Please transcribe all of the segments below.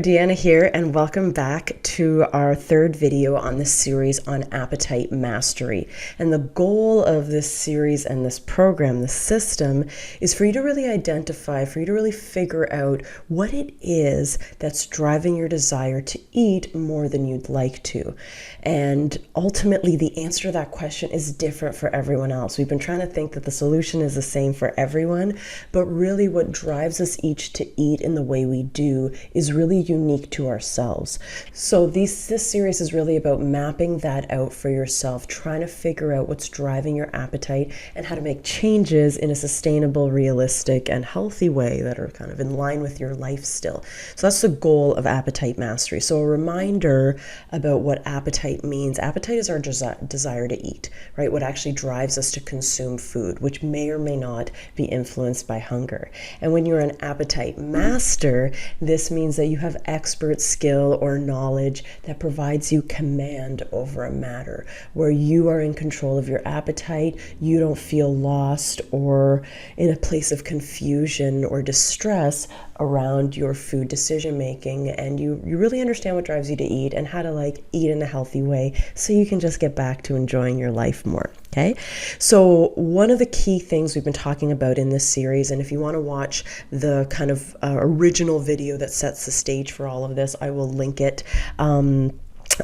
Deanna here, and welcome back to our third video on this series on appetite mastery. And the goal of this series and this program, this system, is for you to really identify, for you to really figure out what it is that's driving your desire to eat more than you'd like to. And ultimately, the answer to that question is different for everyone else. We've been trying to think that the solution is the same for everyone, but really what drives us each to eat in the way we do is really unique to ourselves. So this series is really about mapping that out for yourself, trying to figure out what's driving your appetite and how to make changes in a sustainable, realistic, and healthy way that are kind of in line with your life still. So that's the goal of appetite mastery. So a reminder about what appetite means. Appetite is our desire to eat, right? What actually drives us to consume food, which may or may not be influenced by hunger. And when you're an appetite master, this means that you have expert skill or knowledge that provides you command over a matter, where you are in control of your appetite. You don't feel lost or in a place of confusion or distress around your food decision making, and you really understand what drives you to eat and how to eat in a healthy way so you can just get back to enjoying your life more. Okay, so one of the key things we've been talking about in this series, and if you want to watch the kind of original video that sets the stage for all of this, I will link it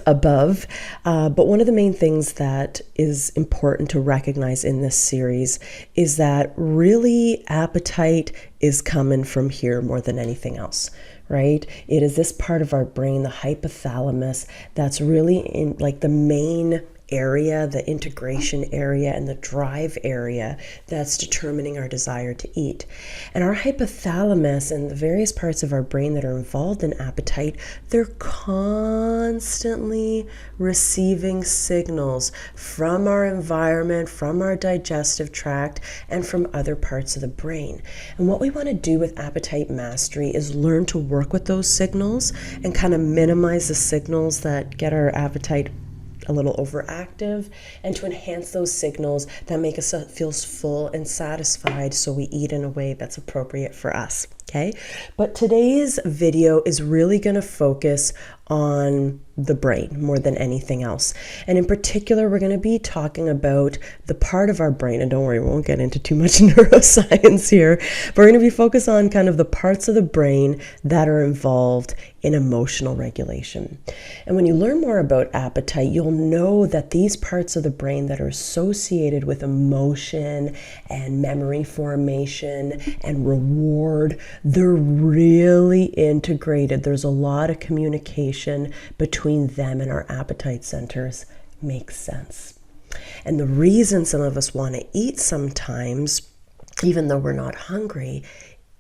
above. But one of the main things that is important to recognize in this series is that really appetite is coming from here more than anything else. Right? It is this part of our brain, the hypothalamus, that's really in the main area, the integration area, and the drive area that's determining our desire to eat. And our hypothalamus and the various parts of our brain that are involved in appetite, they're constantly receiving signals from our environment, from our digestive tract, and from other parts of the brain. And what we want to do with appetite mastery is learn to work with those signals and kind of minimize the signals that get our appetite a little overactive, and to enhance those signals that make us feel full and satisfied so we eat in a way that's appropriate for us. Okay, but today's video is really going to focus on the brain more than anything else. And in particular, we're going to be talking about the part of our brain, and don't worry, we won't get into too much neuroscience here, but we're going to be focused on kind of the parts of the brain that are involved in emotional regulation. And when you learn more about appetite, you'll know that these parts of the brain that are associated with emotion and memory formation and reward, they're really integrated. There's a lot of communication between them and our appetite centers. Makes sense. And the reason some of us want to eat sometimes, even though we're not hungry,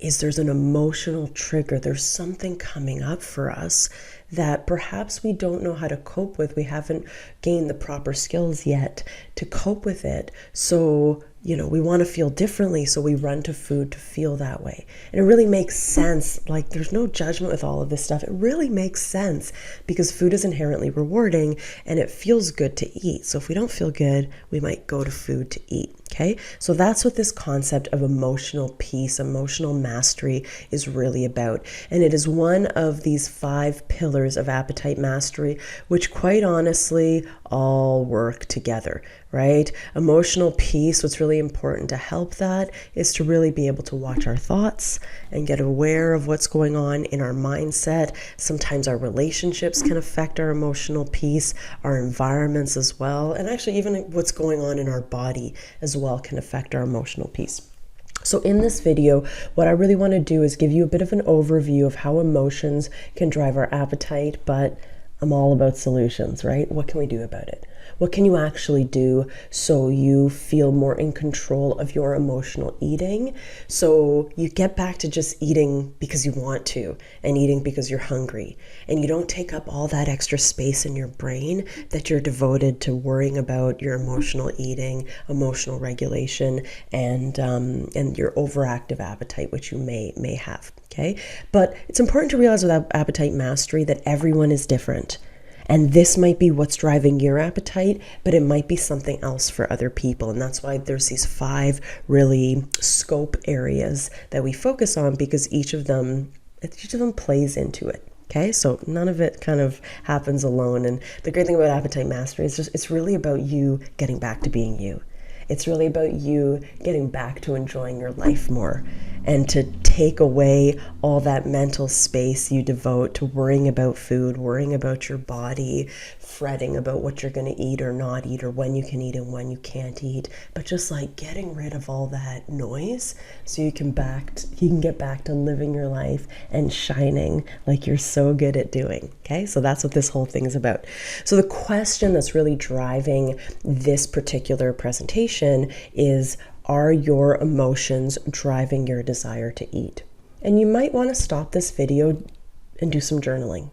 is there's an emotional trigger. There's something coming up for us that perhaps we don't know how to cope with. We haven't gained the proper skills yet to cope with it. So we want to feel differently, so we run to food to feel that way. And it really makes sense. There's no judgment with all of this stuff. It really makes sense because food is inherently rewarding and it feels good to eat. So if we don't feel good, we might go to food to eat. Okay, so that's what this concept of emotional peace, emotional mastery is really about. And it is one of these 5 pillars of appetite mastery, which quite honestly all work together, right? Emotional peace, what's really important to help that is to really be able to watch our thoughts and get aware of what's going on in our mindset. Sometimes our relationships can affect our emotional peace, our environments as well, and actually even what's going on in our body as well can affect our emotional peace. So in this video, what I really want to do is give you a bit of an overview of how emotions can drive our appetite, but I'm all about solutions, right? What can we do about it? What can you actually do so you feel more in control of your emotional eating? So you get back to just eating because you want to and eating because you're hungry. And you don't take up all that extra space in your brain that you're devoted to worrying about your emotional eating, emotional regulation, and your overactive appetite, which you may have. Okay, but it's important to realize with appetite mastery that everyone is different. And this might be what's driving your appetite, but it might be something else for other people. And that's why there's these 5 really scope areas that we focus on, because each of them plays into it. Okay, so none of it kind of happens alone. And the great thing about appetite mastery is it's really about you getting back to being you. It's really about you getting back to enjoying your life more and to take away all that mental space you devote to worrying about food, worrying about your body, fretting about what you're going to eat or not eat, or when you can eat and when you can't eat, but just like getting rid of all that noise so you can get back to living your life and shining like you're so good at doing. Okay, so that's what this whole thing is about. So the question that's really driving this particular presentation is, are your emotions driving your desire to eat? And you might want to stop this video and do some journaling.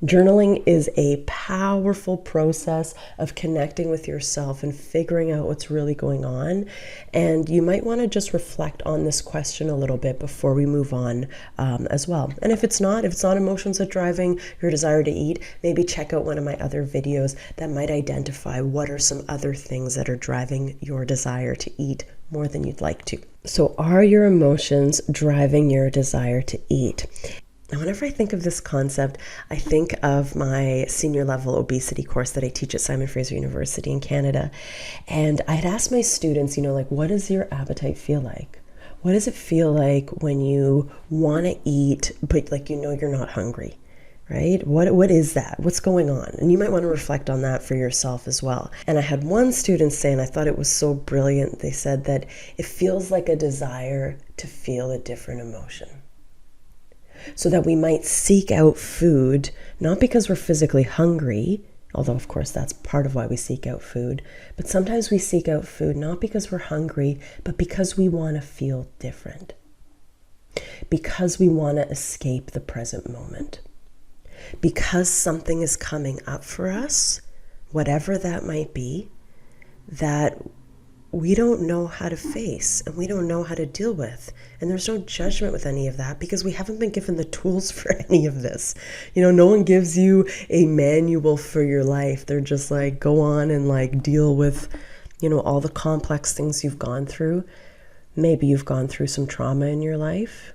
Journaling is a powerful process of connecting with yourself and figuring out what's really going on. And you might want to just reflect on this question a little bit before we move on as well. And if it's not emotions that are driving your desire to eat, maybe check out one of my other videos that might identify what are some other things that are driving your desire to eat more than you'd like to. So are your emotions driving your desire to eat? Now, whenever I think of this concept, I think of my senior level obesity course that I teach at Simon Fraser University in Canada. And I'd ask my students, what does your appetite feel like? What does it feel like when you want to eat, but you're not hungry, right? What is that? What's going on? And you might want to reflect on that for yourself as well. And I had one student say, and I thought it was so brilliant, they said that it feels like a desire to feel a different emotion. So that we might seek out food, not because we're physically hungry, although of course that's part of why we seek out food, but sometimes we seek out food not because we're hungry, but because we want to feel different. Because we want to escape the present moment. Because something is coming up for us, whatever that might be, that we don't know how to face and we don't know how to deal with. And there's no judgment with any of that because we haven't been given the tools for any of this. No one gives you a manual for your life. They're just like, go on and deal with, all the complex things you've gone through. Maybe you've gone through some trauma in your life.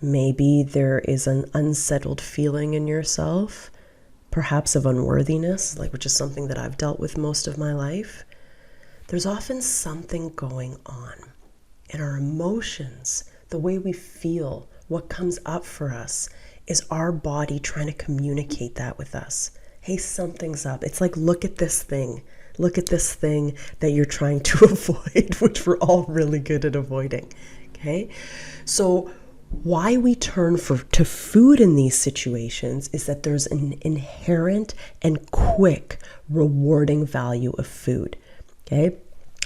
Maybe there is an unsettled feeling in yourself, perhaps of unworthiness, which is something that I've dealt with most of my life. There's often something going on in our emotions, the way we feel, what comes up for us is our body trying to communicate that with us. Hey, something's up. It's like, look at this thing. Look at this thing that you're trying to avoid, which we're all really good at avoiding. Okay? So why we turn to food in these situations is that there's an inherent and quick rewarding value of food. Okay?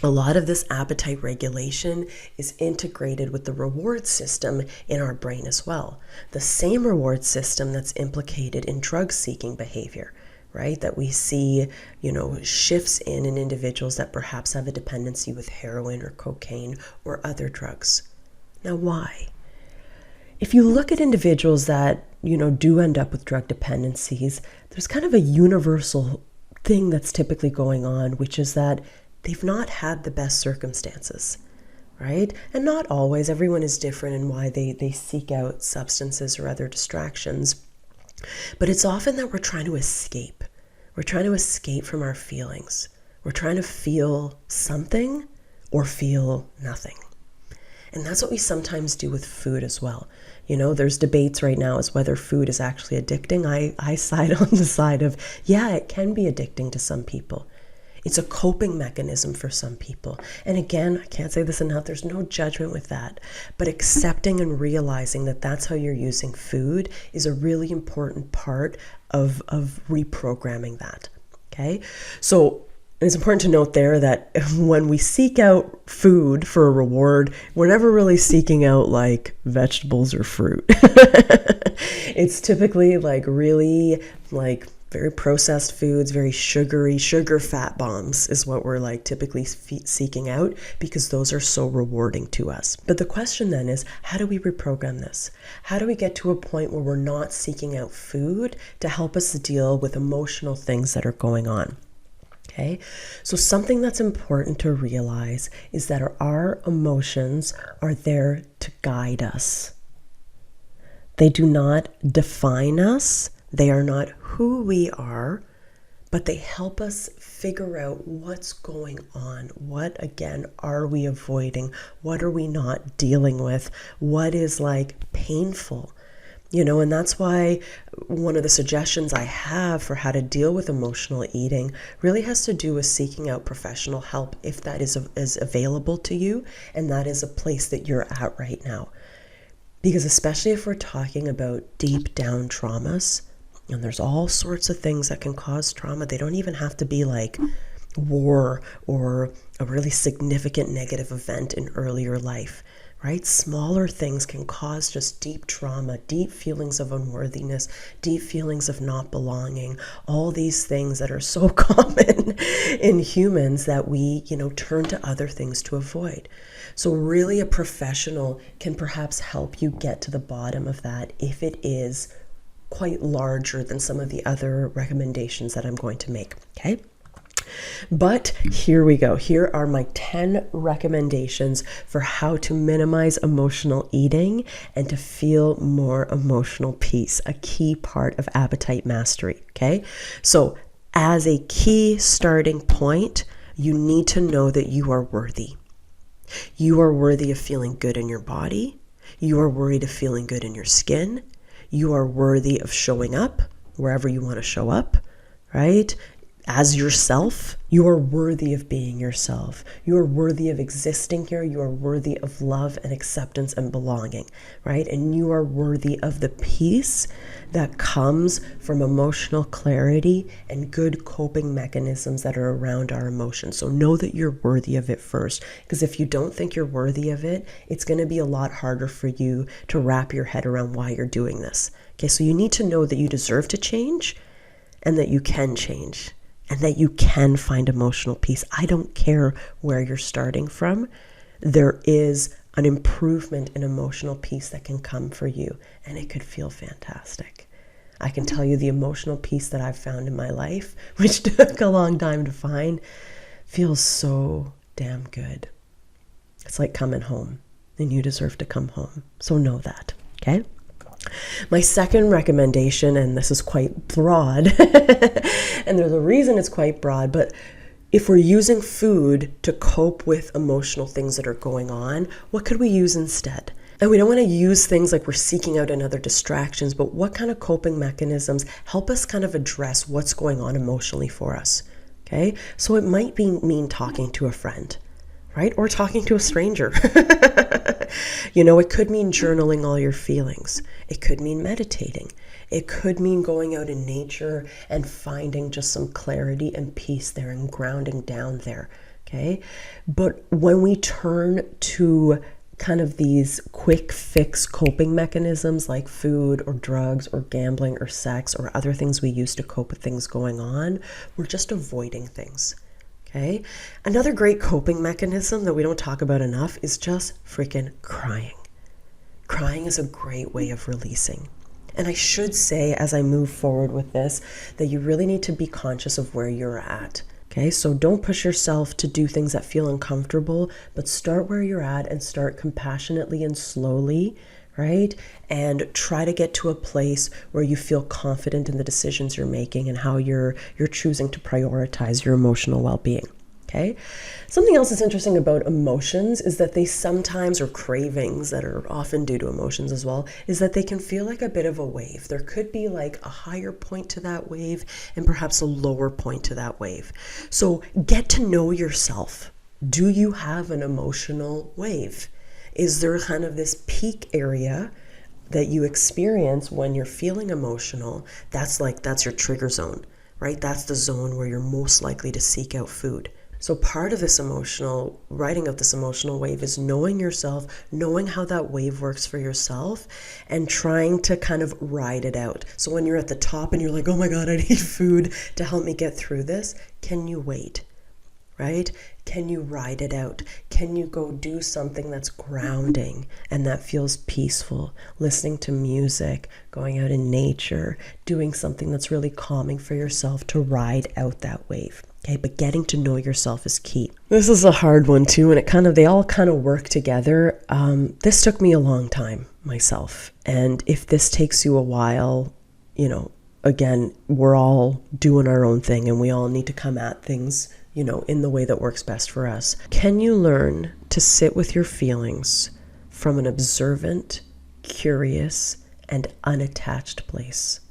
A lot of this appetite regulation is integrated with the reward system in our brain as well. The same reward system that's implicated in drug-seeking behavior, right? That we see, shifts in individuals that perhaps have a dependency with heroin or cocaine or other drugs. Now, why? If you look at individuals that, do end up with drug dependencies, there's kind of a universal thing that's typically going on, which is that they've not had the best circumstances, right? And not always. Everyone is different in why they seek out substances or other distractions. But it's often that we're trying to escape. We're trying to escape from our feelings. We're trying to feel something or feel nothing. And that's what we sometimes do with food as well. There's debates right now as whether food is actually addicting. I side on the side of, yeah, it can be addicting to some people. It's a coping mechanism for some people. And again, I can't say this enough, there's no judgment with that. But accepting and realizing that that's how you're using food is a really important part of reprogramming that, okay? So it's important to note there that when we seek out food for a reward, we're never really seeking out vegetables or fruit. It's typically really very processed foods, very sugary, sugar fat bombs is what we're typically seeking out because those are so rewarding to us. But the question then is, how do we reprogram this? How do we get to a point where we're not seeking out food to help us deal with emotional things that are going on? Okay, so something that's important to realize is that our emotions are there to guide us. They do not define us. They are not who we are, but they help us figure out what's going on. What, again, are we avoiding? What are we not dealing with? What is like painful? And that's why one of the suggestions I have for how to deal with emotional eating really has to do with seeking out professional help if that is available to you and that is a place that you're at right now. Because especially if we're talking about deep down traumas, and there's all sorts of things that can cause trauma. They don't even have to be like war or a really significant negative event in earlier life, right? Smaller things can cause just deep trauma, deep feelings of unworthiness, deep feelings of not belonging, all these things that are so common in humans that we, turn to other things to avoid. So really a professional can perhaps help you get to the bottom of that if it is quite larger than some of the other recommendations that I'm going to make, okay? But here we go. Here are my 10 recommendations for how to minimize emotional eating and to feel more emotional peace, a key part of appetite mastery, okay? So as a key starting point, you need to know that you are worthy. You are worthy of feeling good in your body. You are worthy of feeling good in your skin. You are worthy of showing up wherever you want to show up, right? As yourself, you are worthy of being yourself. You are worthy of existing here. You are worthy of love and acceptance and belonging, right? And you are worthy of the peace that comes from emotional clarity and good coping mechanisms that are around our emotions. So know that you're worthy of it first, because if you don't think you're worthy of it, it's going to be a lot harder for you to wrap your head around why you're doing this. Okay, so you need to know that you deserve to change and that you can change. And that you can find emotional peace. I don't care where you're starting from. There is an improvement in emotional peace that can come for you, and it could feel fantastic. I can tell you the emotional peace that I've found in my life, which took a long time to find, feels so damn good. It's like coming home, and you deserve to come home. So know that, okay? My second recommendation, and this is quite broad, and there's a reason it's quite broad, but if we're using food to cope with emotional things that are going on, what could we use instead? And we don't want to use things like we're seeking out another distractions, but what kind of coping mechanisms help us kind of address what's going on emotionally for us, okay? So it might mean talking to a friend, right? Or talking to a stranger. It could mean journaling all your feelings. It could mean meditating. It could mean going out in nature and finding just some clarity and peace there and grounding down there, okay? But when we turn to kind of these quick fix coping mechanisms like food or drugs or gambling or sex or other things we use to cope with things going on, we're just avoiding things. Okay? Another great coping mechanism that we don't talk about enough is just freaking crying. Crying is a great way of releasing. And I should say, as I move forward with this, that you really need to be conscious of where you're at. Okay? So don't push yourself to do things that feel uncomfortable, but start where you're at and start compassionately and slowly, right? And try to get to a place where you feel confident in the decisions you're making and how you're choosing to prioritize your emotional well-being. Okay? Something else that's interesting about emotions is that they sometimes, or cravings that are often due to emotions as well, is that they can feel like a bit of a wave. There could be like a higher point to that wave and perhaps a lower point to that wave. So get to know yourself. Do you have an emotional wave? Is there kind of this peak area that you experience when you're feeling emotional? That's your trigger zone, right? That's the zone where you're most likely to seek out food. So part of this writing of this emotional wave is knowing yourself, knowing how that wave works for yourself, and trying to kind of ride it out. So when you're at the top and you're like, oh my God, I need food to help me get through this, can you wait? Right? Can you ride it out? Can you go do something that's grounding and that feels peaceful? Listening to music, going out in nature, doing something that's really calming for yourself to ride out that wave. Okay, but getting to know yourself is key. This is a hard one too, and they all kind of work together. This took me a long time myself. And if this takes you a while, again, we're all doing our own thing and we all need to come at things, in the way that works best for us. Can you learn to sit with your feelings from an observant, curious, and unattached place,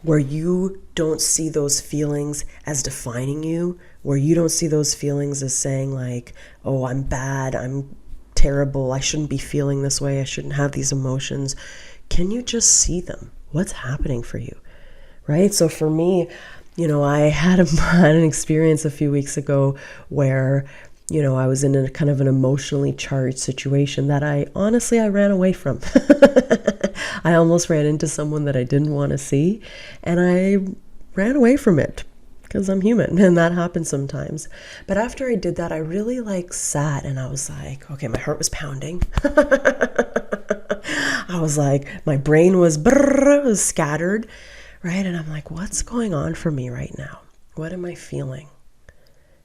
where you don't see those feelings as defining you, where you don't see those feelings as saying like, oh, I'm bad, I'm terrible, I shouldn't be feeling this way, I shouldn't have these emotions. Can you just see them? What's happening for you, right? So for me, I had an experience a few weeks ago where, I was in a kind of an emotionally charged situation that I ran away from. I almost ran into someone that I didn't want to see, and I ran away from it because I'm human and that happens sometimes. But after I did that, I really sat and I was like, okay, my heart was pounding. I was like, my brain was scattered, right? And I'm like, what's going on for me right now? What am I feeling?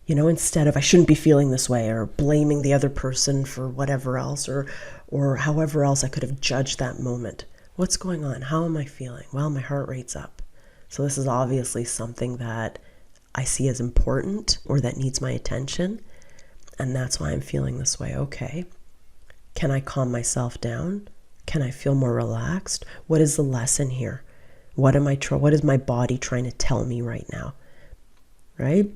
Instead of I shouldn't be feeling this way, or blaming the other person for whatever else, or however else I could have judged that moment. What's going on? How am I feeling? Well, my heart rate's up. So this is obviously something that I see as important or that needs my attention. And that's why I'm feeling this way. Okay. Can I calm myself down? Can I feel more relaxed? What is the lesson here? What is my body trying to tell me right now? Right?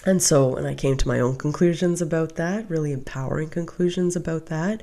And so, I came to my own conclusions about that, really empowering conclusions about that.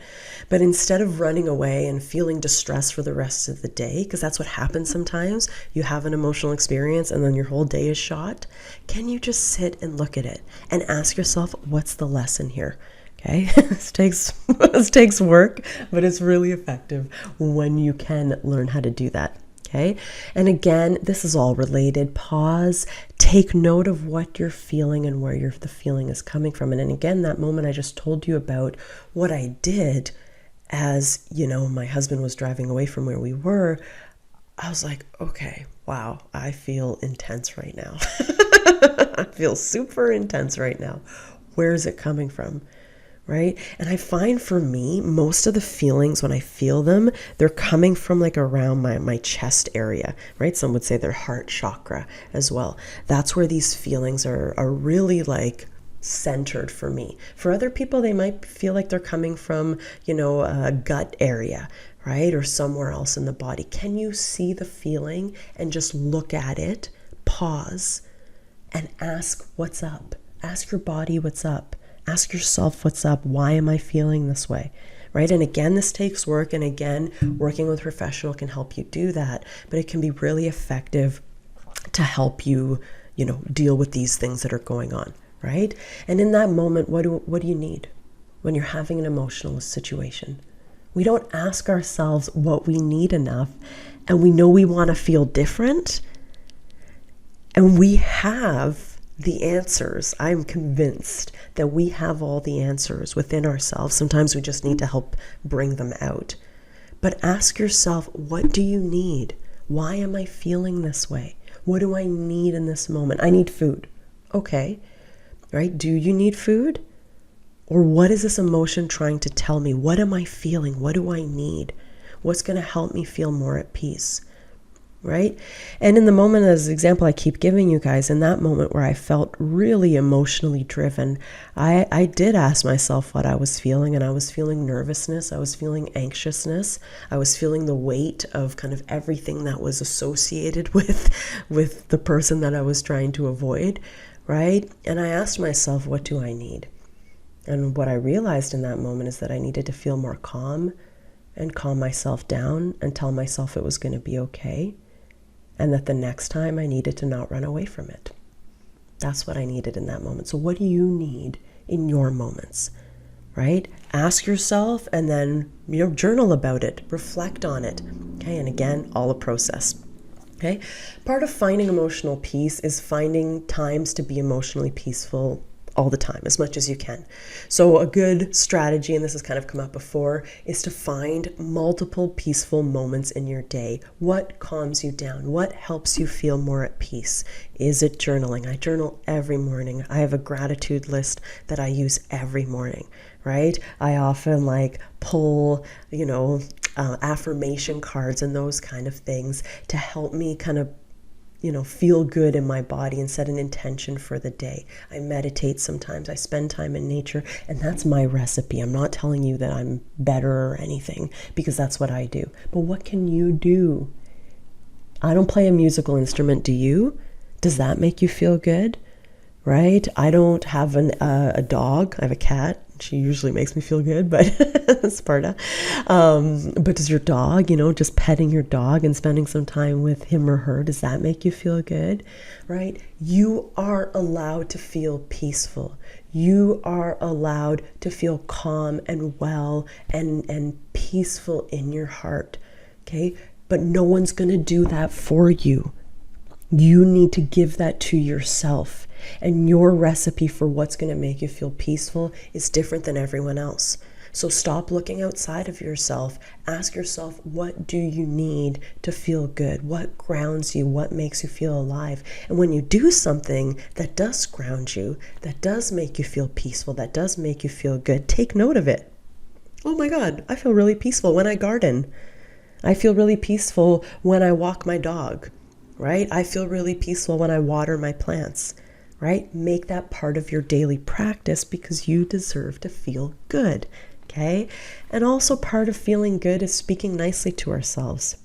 But instead of running away and feeling distressed for the rest of the day, because that's what happens sometimes, you have an emotional experience and then your whole day is shot, can you just sit and look at it and ask yourself, what's the lesson here? Okay, this takes work, but it's really effective when you can learn how to do that. Okay. And again, this is all related. Pause, take note of what you're feeling and where the feeling is coming from. And again, that moment I just told you about, what I did as, my husband was driving away from where we were, I was like, okay, wow, I feel intense right now. I feel super intense right now. Where is it coming from? Right? And I find for me, most of the feelings, when I feel them, they're coming from around my chest area, right? Some would say their heart chakra as well. That's where these feelings are really centered for me. For other people, they might feel like they're coming from, a gut area, right? Or somewhere else in the body. Can you see the feeling and just look at it, pause, and ask what's up? Ask your body what's up. Ask yourself what's up. Why am I feeling this way? Right? And again, this takes work. And again, working with a professional can help you do that. But it can be really effective to help you, deal with these things that are going on. Right? And in that moment, what do you need when you're having an emotional situation? We don't ask ourselves what we need enough. And we know we want to feel different. And we have the answers. I'm convinced that we have all the answers within ourselves. Sometimes we just need to help bring them out. But ask yourself, what do you need? Why am I feeling this way? What do I need in this moment? I need food. Okay. Right? Do you need food? Or what is this emotion trying to tell me? What am I feeling? What do I need? What's going to help me feel more at peace? Right? And in the moment, as an example I keep giving you guys, in that moment where I felt really emotionally driven, I did ask myself what I was feeling, and I was feeling nervousness, I was feeling anxiousness, I was feeling the weight of kind of everything that was associated with the person that I was trying to avoid, right? And I asked myself, what do I need? And what I realized in that moment is that I needed to feel more calm and calm myself down and tell myself it was going to be okay. And that the next time I needed to not run away from it. That's what I needed in that moment. So what do you need in your moments, right? Ask yourself and then, journal about it, reflect on it. Okay, and again, all a process. Okay, part of finding emotional peace is finding times to be emotionally peaceful all the time, as much as you can. So a good strategy, and this has kind of come up before, is to find multiple peaceful moments in your day. What calms you down? What helps you feel more at peace? Is it journaling? I journal every morning. I have a gratitude list that I use every morning, right? I often pull, affirmation cards and those kind of things to help me kind of feel good in my body and set an intention for the day. I meditate sometimes. I spend time in nature, and that's my recipe. I'm not telling you that I'm better or anything, because that's what I do. But what can you do? I don't play a musical instrument. Do you? Does that make you feel good? Right? I don't have a dog. I have a cat. She usually makes me feel good, but Sparta. But does your dog, just petting your dog and spending some time with him or her, does that make you feel good? Right? You are allowed to feel peaceful. You are allowed to feel calm and well and peaceful in your heart. Okay? But no one's going to do that for you. You need to give that to yourself. And your recipe for what's going to make you feel peaceful is different than everyone else. So stop looking outside of yourself. Ask yourself, what do you need to feel good? What grounds you? What makes you feel alive? And when you do something that does ground you, that does make you feel peaceful, that does make you feel good, take note of it. Oh my God, I feel really peaceful when I garden. I feel really peaceful when I walk my dog, right? I feel really peaceful when I water my plants. Right? Make that part of your daily practice, because you deserve to feel good, okay? And also part of feeling good is speaking nicely to ourselves.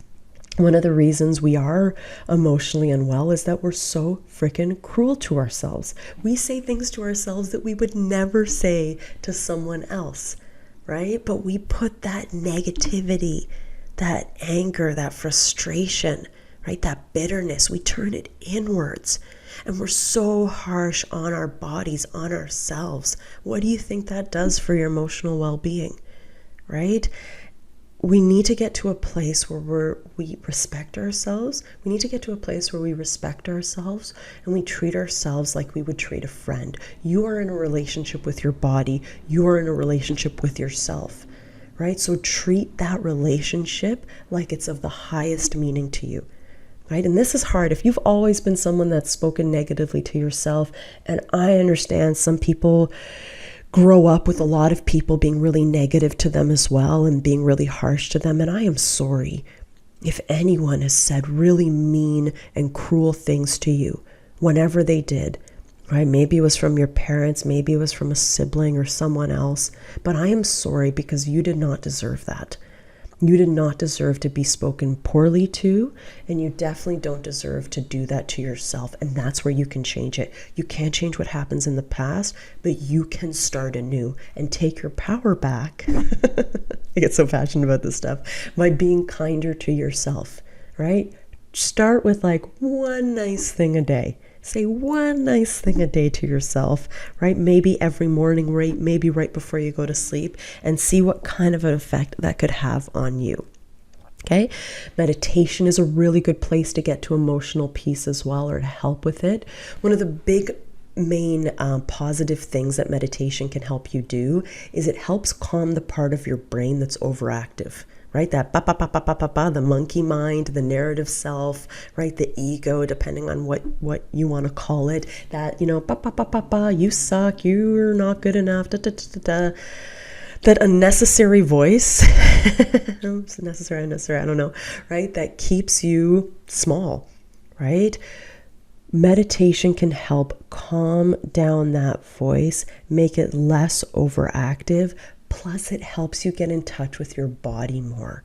One of the reasons we are emotionally unwell is that we're so freaking cruel to ourselves. We say things to ourselves that we would never say to someone else, right? But we put that negativity, that anger, that frustration, right? That bitterness, we turn it inwards. And we're so harsh on our bodies, on ourselves. What do you think that does for your emotional well-being, right? We need to get to a place where we respect ourselves. We need to get to a place where we respect ourselves and we treat ourselves like we would treat a friend. You are in a relationship with your body. You are in a relationship with yourself, right? So treat that relationship like it's of the highest meaning to you. Right? And this is hard. If you've always been someone that's spoken negatively to yourself, and I understand some people grow up with a lot of people being really negative to them as well and being really harsh to them, and I am sorry if anyone has said really mean and cruel things to you whenever they did, right? Maybe it was from your parents, maybe it was from a sibling or someone else, but I am sorry, because you did not deserve that. You did not deserve to be spoken poorly to, and you definitely don't deserve to do that to yourself. And that's where you can change it. You can't change what happens in the past, but you can start anew and take your power back. I get so passionate about this stuff. By being kinder to yourself, right? Start with one nice thing a day. Say one nice thing a day to yourself, right? Maybe every morning, right? Maybe right before you go to sleep, and see what kind of an effect that could have on you. Okay? Meditation is a really good place to get to emotional peace as well, or to help with it. One of the big main positive things that meditation can help you do is it helps calm the part of your brain that's overactive. Right? That the monkey mind, the narrative self, right? The ego, depending on what you want to call it. That, you suck, you're not good enough, That unnecessary voice, necessary, unnecessary, I don't know, right? That keeps you small, right? Meditation can help calm down that voice, make it less overactive. Plus, it helps you get in touch with your body more,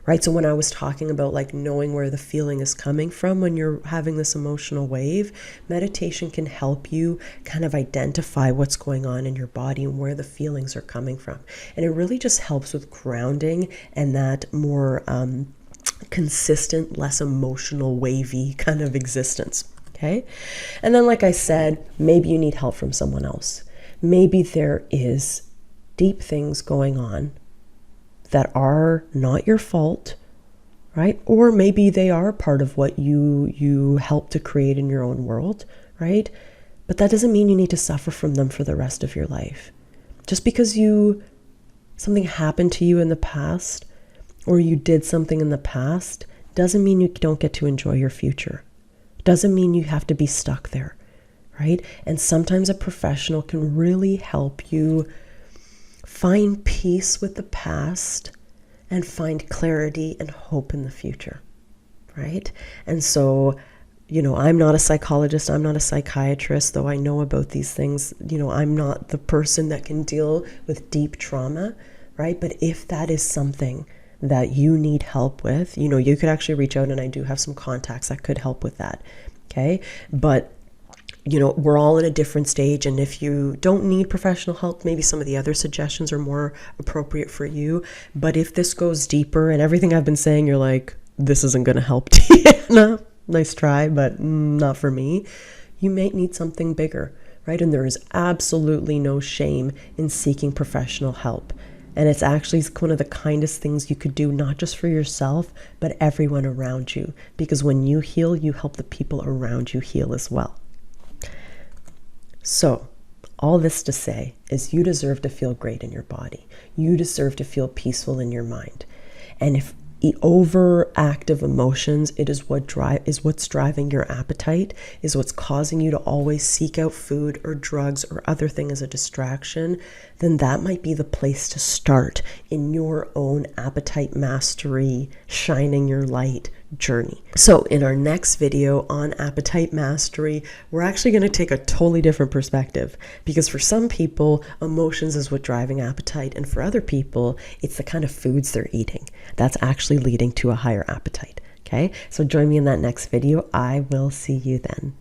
right? So when I was talking about knowing where the feeling is coming from when you're having this emotional wave, meditation can help you kind of identify what's going on in your body and where the feelings are coming from. And it really just helps with grounding and that more consistent, less emotional, wavy kind of existence, okay? And then, like I said, maybe you need help from someone else. Maybe there is deep things going on that are not your fault, right? Or maybe they are part of what you help to create in your own world, right? But that doesn't mean you need to suffer from them for the rest of your life. Just because something happened to you in the past, or you did something in the past, doesn't mean you don't get to enjoy your future. Doesn't mean you have to be stuck there, right? And sometimes a professional can really help you find peace with the past and find clarity and hope in the future, right? And so, I'm not a psychologist, I'm not a psychiatrist, though I know about these things. I'm not the person that can deal with deep trauma, right? But if that is something that you need help with, you could actually reach out, and I do have some contacts that could help with that, okay? But we're all in a different stage, and if you don't need professional help, maybe some of the other suggestions are more appropriate for you. But if this goes deeper and everything I've been saying, you're like, this isn't going to help Deanna, nice try, but not for me, you might need something bigger, right? And there is absolutely no shame in seeking professional help. And it's actually one of the kindest things you could do, not just for yourself, but everyone around you. Because when you heal, you help the people around you heal as well. So, all this to say is you deserve to feel great in your body. You deserve to feel peaceful in your mind. And if overactive emotions, it is what's driving your appetite, is what's causing you to always seek out food or drugs or other thing as a distraction, then that might be the place to start in your own appetite mastery, shining your light journey. So in our next video on appetite mastery, we're actually going to take a totally different perspective, because for some people, emotions is what's driving appetite, and for other people, it's the kind of foods they're eating that's actually leading to a higher appetite. Okay, so join me in that next video. I will see you then.